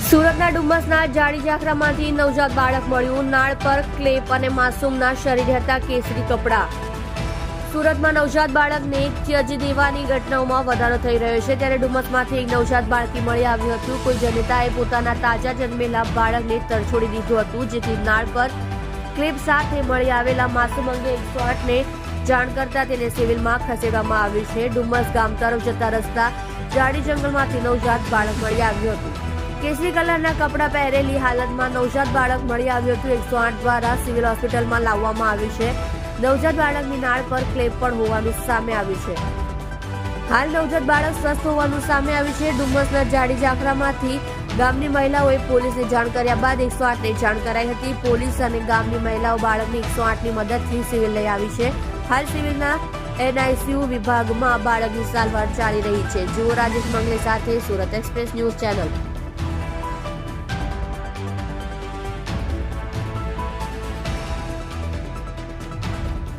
સુરતના ડુમ્મસના જાડી ઝાખરામાંથી નવજાત બાળક મળ્યું. નાળ પર ક્લેપ અને માસૂમના શરીરે હતા કેસરી કપડાં. સુરતમાં નવજાત બાળકને ત્યજી દેવાની ઘટનાઓમાં વધારો થઈ રહ્યો છે, ત્યારે ડુમ્મસમાંથી એક નવજાત બાળકી મળી આવ્યું હતું. કોઈ જનિતાએ પોતાના તાજા જન્મેલા બાળકને તરછોડી દીધું હતું, જેથી નાળ પર ક્લેપ સાથે મળી આવેલા માસૂમ અંગે 108ને જાણ કરતા તેને સિવિલમાં ખસેડવામાં આવ્યું છે. ડુમ્મસ ગામ તરફ જતા રસ્તા જાડી જંગલમાંથી નવજાત બાળક મળી આવ્યું હતું. કેસરી કલરના કપડાં પહેરેલી હાલતમાં નવજાત બાળક મળી આવ્યું હતું. 108 દ્વારા સિવિલ હોસ્પિટલમાં લાવવામાં આવ્યું છે. નવજાત બાળકની નાળ પર ક્લેપ પણ હોવાનું સામે આવ્યું છે. હાલ નવજાત બાળક સ્વસ્થ હોવાનું સામે આવ્યું છે. ડુમ્મસના જાડી ઝાખરામાંથી ગામની મહિલાઓએ પોલીસને જાણ કર્યા બાદ 108ને જાણ કરાઈ હતી. પોલીસ અને ગામની મહિલાઓ બાળકને 108ની મદદથી સિવિલ લઈ આવી છે. હાલ સિવિલના NICU વિભાગમાં બાળકની સારવાર ચાલી રહી છે. જુઓ રાજેશ મંગલે સાથે સુરત એક્સપ્રેસ ન્યૂઝ ચેનલ.